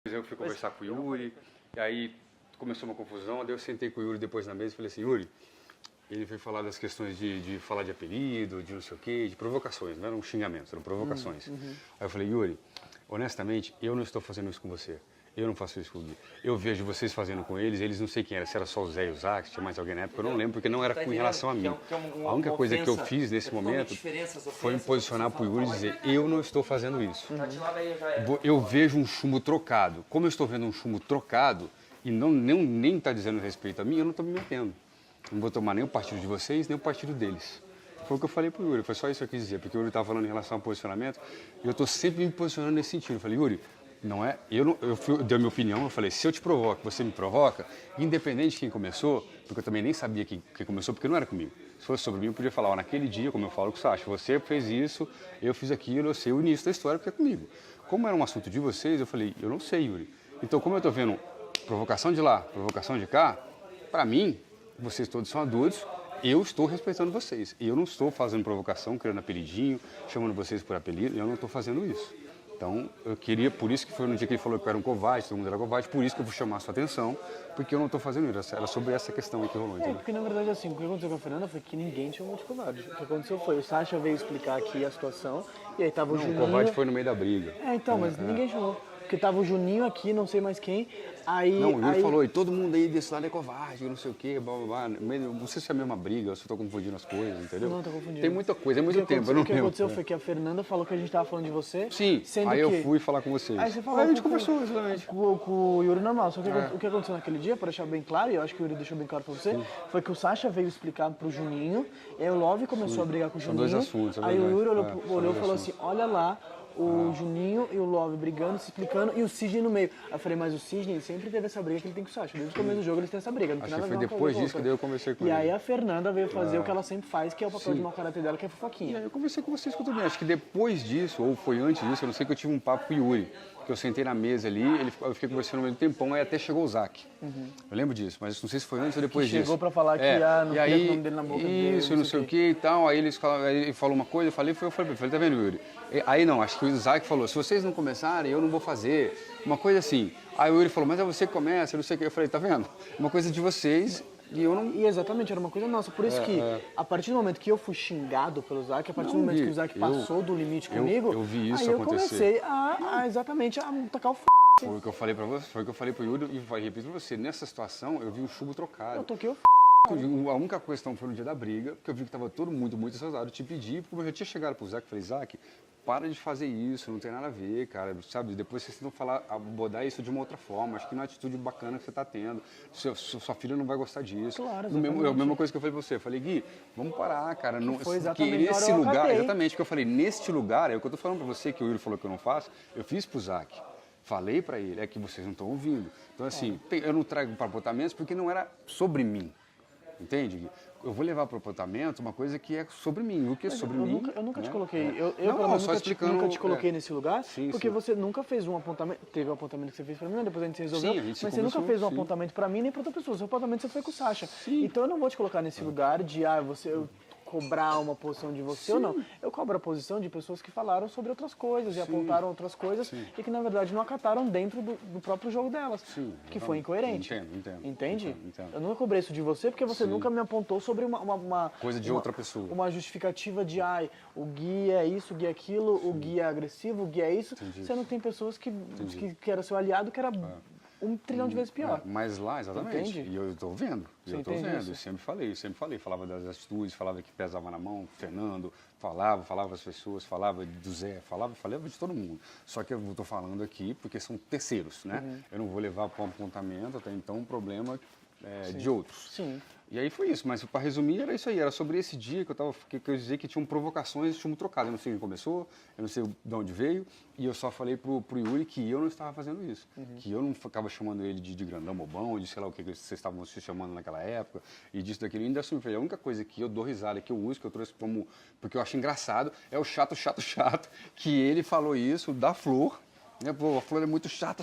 Eu fui conversar com o Yuri, e aí começou uma confusão, daí eu sentei com o Yuri depois na mesa e falei assim, Yuri, ele veio falar das questões de falar de apelido, de não sei o quê, de provocações, não eram xingamentos, eram provocações. Aí eu falei, Yuri, honestamente, eu não estou fazendo isso com você. Eu não faço isso com o Gui. Eu vejo vocês fazendo com eles não sei quem era, se era só o Zé e o Zac, se tinha mais alguém na época, eu não lembro, porque não era com relação a mim. A única coisa que eu fiz nesse momento foi me posicionar para o Yuri e dizer, eu não estou fazendo isso. Eu vejo um chumbo trocado. Como eu estou vendo um chumbo trocado, e nem está dizendo respeito a mim, eu não estou me metendo. Não vou tomar nem o partido de vocês, nem o partido deles. Foi o que eu falei para o Yuri, foi só isso que eu quis dizer, porque o Yuri estava falando em relação ao posicionamento, e eu estou sempre me posicionando nesse sentido. Eu falei, Yuri, não é, eu dei a minha opinião, eu falei, se eu te provoco, você me provoca, independente de quem começou, porque eu também nem sabia quem começou, porque não era comigo. Se fosse sobre mim, eu podia falar, ó, naquele dia, como eu falo com o Sacha, você fez isso, eu fiz aquilo, eu sei o início da história, porque é comigo. Como era um assunto de vocês, eu falei, eu não sei, Yuri. Então, como eu estou vendo provocação de lá, provocação de cá, para mim, vocês todos são adultos, eu estou respeitando vocês. Eu não estou fazendo provocação, criando apelidinho, chamando vocês por apelido, eu não estou fazendo isso. Então, eu queria, por isso que foi no dia que ele falou que eu era um covarde, todo mundo era covarde, por isso que eu vou chamar a sua atenção, porque eu não estou fazendo isso. Era sobre essa questão aí que rolou, entendeu? Porque na verdade, assim, o que aconteceu com a Fernanda foi que ninguém chamou de covarde. O que aconteceu foi, o Sacha veio explicar aqui a situação, e aí tava o Juninho... O covarde foi no meio da briga. Mas ninguém chamou. Porque tava o Juninho aqui, não sei mais quem, aí... Não, o Yuri falou, e todo mundo aí desse lado é covarde, não sei o quê, blá, blá, blá. Não sei se é a mesma briga, ou se eu tô confundindo as coisas, entendeu? Não, tô confundindo. Tem muita coisa, é muito tempo, eu não O que lembro. aconteceu foi que a Fernanda falou que a gente tava falando de você, Sim, sendo aí que... eu fui falar com vocês. Aí você falou Aí a gente conversou, exatamente. com o Yuri normal. Só que o que aconteceu naquele dia, para deixar bem claro, e eu acho que o Yuri deixou bem claro pra você, foi que o Sacha veio explicar pro Juninho, e aí o Love começou a brigar com o São Juninho. dois assuntos, é aí o verdade. Yuri olhou e falou assim, olha lá, o Juninho e o Love brigando, se explicando, e o Sidney no meio. Aí eu falei, mas o Sidney sempre teve essa briga que ele tem com o Sacha. Desde o começo do jogo eles têm essa briga. Não tem Acho nada que a foi ver uma coisa depois com a disso que outra. daí eu conversei com E ele. aí a Fernanda veio fazer o que ela sempre faz, que é o papel de mau caráter dela, que é E fofoquinha. aí eu conversei com vocês também. Acho que depois disso, ou foi antes disso, eu não sei, que eu tive um papo com o Yuri. Que eu sentei na mesa ali, eu fiquei conversando no meio do tempão, aí até chegou o Zac. Eu lembro disso, mas não sei se foi antes ou depois disso. Chegou pra falar que não queria o nome dele na boca dele. Isso, não sei o que e tal. Aí ele falou uma coisa, eu falei, tá vendo, Yuri? Aí não, acho que o Zac falou, se vocês não começarem, eu não vou fazer. Uma coisa assim. Aí o Yuri falou, mas é você que começa, não sei o que. Eu falei, tá vendo? Uma coisa de vocês. E eu não... E exatamente, era uma coisa nossa. Por isso que, a partir do momento que eu fui xingado pelo Zac, a partir do momento que o Zac passou do limite comigo, eu vi isso aí eu acontecer. comecei exatamente a tacar o Foi o que eu falei pra você, foi o que eu falei pro Yuri e repito pra você. Nessa situação, eu vi um chumbo trocado. Eu toquei o A única questão foi no dia da briga, porque eu vi que estava todo mundo muito estressado. Eu te pedi, porque eu já tinha chegado pro Zac e falei, Zac, para de fazer isso, não tem nada a ver, cara, sabe? Depois vocês tentam abordar isso de uma outra forma. Acho que não é uma atitude bacana que você está tendo. Sua filha não vai gostar disso. Claro, a mesma coisa que eu falei pra você. Eu falei, Gui, vamos parar, cara. Não, foi exatamente que nesse na hora eu lugar, acabei. exatamente, porque eu falei, neste lugar, é o que eu tô falando pra você, que o Yuri falou que eu não faço, eu fiz pro Zac. Falei pra ele, é que vocês não estão ouvindo. Então, assim, eu não trago para apontamentos porque não era sobre mim. Entende, Gui? Eu vou levar para o apontamento uma coisa que é sobre mim, o que é sobre mim. Eu nunca né? te coloquei. Eu só explicando, nunca te coloquei nesse lugar, sim, porque sim. você nunca fez um apontamento. Teve um apontamento que você fez pra mim, depois a gente se resolveu. Sim, a gente se mas você nunca conversou, fez um sim. apontamento pra mim nem pra outra pessoa. Seu apontamento você foi com o Sacha. Então eu não vou te colocar nesse lugar de eu cobrar uma posição de você ou não. Eu cobro a posição de pessoas que falaram sobre outras coisas e apontaram outras coisas e que na verdade não acataram dentro do próprio jogo delas. Sim, que foi incoerente. Entendo. Entende? Entendo. Eu nunca cobrei isso de você porque você nunca me apontou sobre uma Coisa de outra pessoa. Uma justificativa de, o Gui é isso, o Gui é aquilo, o Gui é agressivo, o Gui é isso. Sendo que tem pessoas que era seu aliado, que era 1 trilhão de vezes pior. Mas lá, exatamente. Entende? E eu estou vendo. Você Eu estou entende vendo. isso? Eu sempre falei. Falava das atitudes, falava que pesava na mão, Fernando, falava as pessoas, falava do Zé, falava de todo mundo. Só que eu estou falando aqui porque são terceiros, né? Eu não vou levar para um apontamento, até então, um problema de outros. Sim. E aí foi isso, mas para resumir era isso aí, era sobre esse dia que eu dizia que tinham provocações, tinham trocado. Eu não sei quem começou, eu não sei de onde veio, e eu só falei pro Yuri que eu não estava fazendo isso, que eu não ficava chamando ele de grandão, bobão, de sei lá o que vocês estavam se chamando naquela época, e disso, daquilo. E ainda assim, a única coisa que eu dou risada, que eu uso, que eu trouxe como, porque eu acho engraçado, é o chato, que ele falou isso da Flor. Pô, a Flor é muito chata,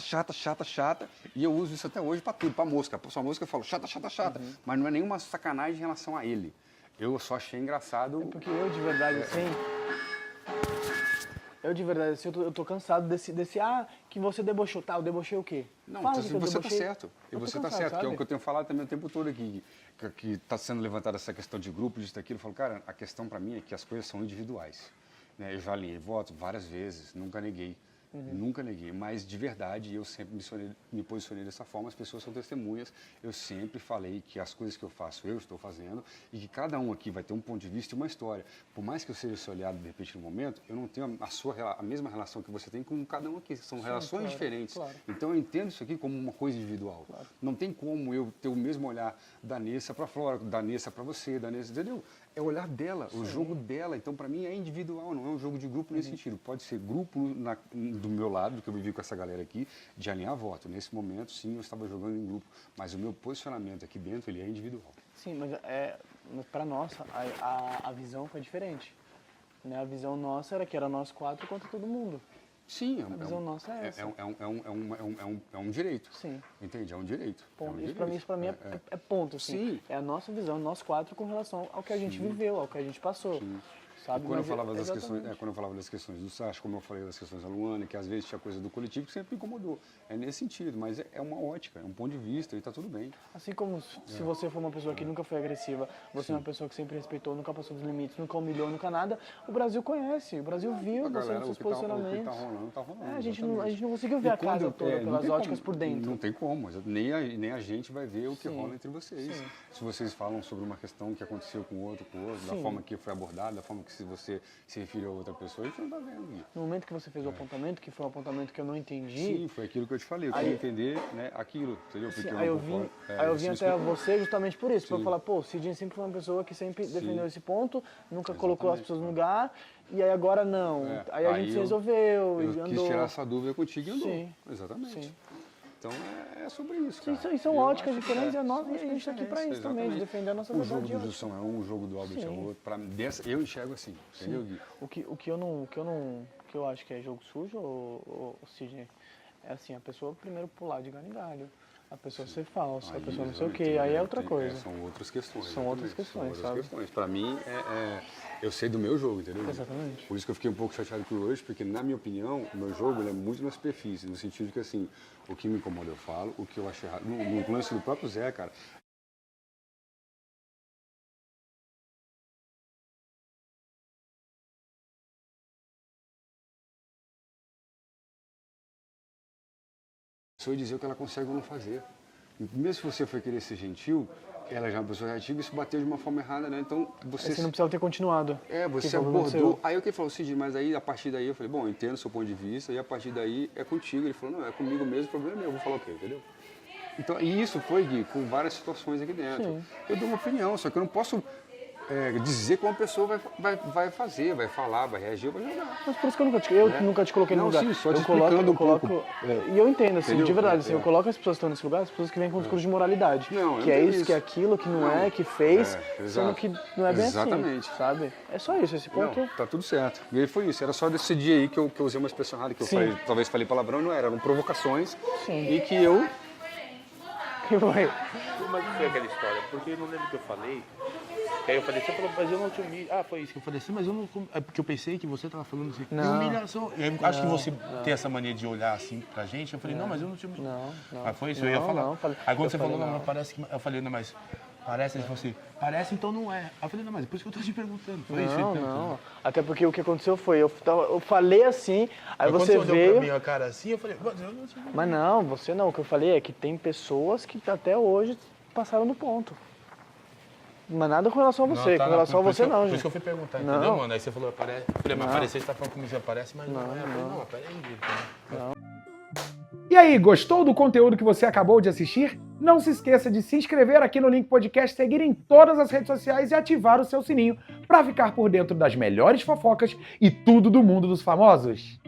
e eu uso isso até hoje pra tudo, pra mosca. Sua mosca eu falo chata, mas não é nenhuma sacanagem em relação a ele. Eu só achei engraçado. Porque eu, de verdade, assim, Eu de verdade, assim, eu tô cansado desse que você debochou. Tá, eu debochei o quê? Não, Fala então, que eu você tá debochei. certo. E Eu tô você tá cansado, certo, que é sabe? o que eu tenho falado também o tempo todo aqui, que está sendo levantada essa questão de grupo, disso, daquilo. Eu falo, cara, a questão para mim é que as coisas são individuais. Né? Eu já alinhei voto várias vezes, nunca neguei. Nunca neguei, mas de verdade eu sempre me posicionei dessa forma, as pessoas são testemunhas, eu sempre falei que as coisas que eu faço, eu estou fazendo, e que cada um aqui vai ter um ponto de vista e uma história. Por mais que eu seja seu aliado de repente no momento, eu não tenho a mesma relação que você tem com cada um aqui, são relações diferentes. Claro. Então eu entendo isso aqui como uma coisa individual. Claro. Não tem como eu ter o mesmo olhar da Nessa para a Flora, da Nessa para você, da Nessa, entendeu? É o olhar dela, o jogo dela. Então, para mim, é individual, não é um jogo de grupo nesse sentido. Pode ser grupo do meu lado, do que eu vivi com essa galera aqui, de alinhar voto. Nesse momento, sim, eu estava jogando em grupo. Mas o meu posicionamento aqui dentro, ele é individual. Sim, mas para nós, a visão foi diferente. Né? A visão nossa era que era nós 4 contra todo mundo. Sim, A visão nossa é essa. é um direito. Sim. Entende? É um direito. Ponto. Isso para mim é ponto. Assim. Sim. É a nossa visão, nós 4 com relação ao que a gente viveu, ao que a gente passou. Sim. Sabe? Quando eu, Mas falava das exatamente. questões, quando eu falava das questões do Sacha, como eu falei das questões da Luana, que às vezes tinha coisa do coletivo que sempre me incomodou. É nesse sentido, mas é uma ótica, é um ponto de vista e está tudo bem. Assim como se você for uma pessoa que nunca foi agressiva, você é uma pessoa que sempre respeitou, nunca passou dos limites, nunca humilhou, nunca nada, o Brasil conhece, o Brasil viu você nos seus posicionamentos. O que tá rolando, a gente não conseguiu ver a casa toda pelas óticas por dentro. Não tem como, nem a gente vai ver o que rola entre vocês. Sim. Se vocês falam sobre uma questão que aconteceu com o outro, da forma que foi abordada, da forma que você se referiu a outra pessoa, a gente não tá vendo, Gui. No momento que você fez o apontamento, que foi um apontamento que eu não entendi... Sim, foi aquilo que eu te falei, eu queria entender, né, aquilo, entendeu? Porque aí eu vim até você justamente por isso, para falar, pô, o Sidney sempre foi uma pessoa que sempre defendeu esse ponto, nunca colocou as pessoas no lugar, e aí agora não. Aí a gente se resolveu e andou. Eu quis tirar essa dúvida contigo e andou. Sim. Exatamente. Sim. Então é sobre isso, cara. Sim, são óticas diferentes e a gente está aqui para isso também, de defender a nossa O verdade. jogo do Gilson é um, o jogo do Albert é outro. Eu enxergo assim, entendeu, Gui? O que eu acho que é jogo sujo, o Sidney, é assim, a pessoa primeiro pular de galho em galho, a pessoa ser falsa, a pessoa não sei o quê, aí é outra coisa. São outras questões. São outras questões, sabe? Para mim, eu sei do meu jogo, entendeu? Exatamente. Por isso que eu fiquei um pouco chateado com o hoje, porque, na minha opinião, o meu jogo ele é muito na superfície, no sentido que, assim, o que me incomoda eu falo, o que eu acho errado. No lance do próprio Zé, cara, pessoa dizer o que ela consegue ou não fazer. Mesmo se você for querer ser gentil, ela já é uma pessoa reativa, isso bateu de uma forma errada, né? Então você... Você não precisava ter continuado. Você abordou. Aí eu que falou, Cid, mas aí a partir daí eu falei, bom, eu entendo o seu ponto de vista, e a partir daí é contigo. Ele falou, não, é comigo mesmo, o problema é meu, eu vou falar o quê, entendeu? Então, e isso foi, Gui, com várias situações aqui dentro. Sim. Eu dou uma opinião, só que eu não posso dizer como a pessoa vai fazer, vai falar, vai reagir, vai jogar. Mas por isso que eu nunca te coloquei no lugar. Sim, só te explicando um pouco. E eu entendo, assim, Entendeu? de verdade, assim, eu coloco as pessoas que estão nesse lugar, as pessoas que vêm com discurso de moralidade. Não, que é isso, que é aquilo, que não é, que fez, sendo que não é bem Exatamente. assim, sabe? É só isso, esse ponto. Não, tá tudo certo. E aí foi isso. Era só desse dia aí que eu usei uma expressão errada, que eu falei, talvez falei palavrão, não era. Eram provocações. Sim. E que eu... Que foi? Mas não foi aquela história, porque eu não lembro o que eu falei. Aí eu falei, você falou, mas eu não te humilho. Ah, foi isso que eu falei assim, mas eu não. É porque eu pensei que você tava falando assim. Não. Humilhação. Eu acho que você tem essa mania de olhar assim pra gente. Eu falei, não, mas eu não te humilho. Não. Mas foi isso, eu ia falar. Não, falei. Aí quando você falei, falou, não, parece que. Eu falei, não, mas. Parece, ele falou assim, parece, então não é. Aí eu falei, não, mas é por isso que eu tô te perguntando. Foi isso, então. Não. Até porque o que aconteceu foi, eu falei assim, aí Mas você quando você veio. olhou pra minha cara assim, eu falei, mas eu não te humilho. Mas não, você não. O que eu falei é que tem pessoas que até hoje passaram do ponto. Mas nada com relação a você, com relação a você não, Por gente. isso que eu fui perguntar, Não. entendeu, mano? Aí você falou, parece. Eu falei, mas parecer, você tá falando comigo, parece, mas não é. Eu falei, não, peraí. E aí, gostou do conteúdo que você acabou de assistir? Não se esqueça de se inscrever aqui no Link Podcast, seguir em todas as redes sociais e ativar o seu sininho para ficar por dentro das melhores fofocas e tudo do mundo dos famosos.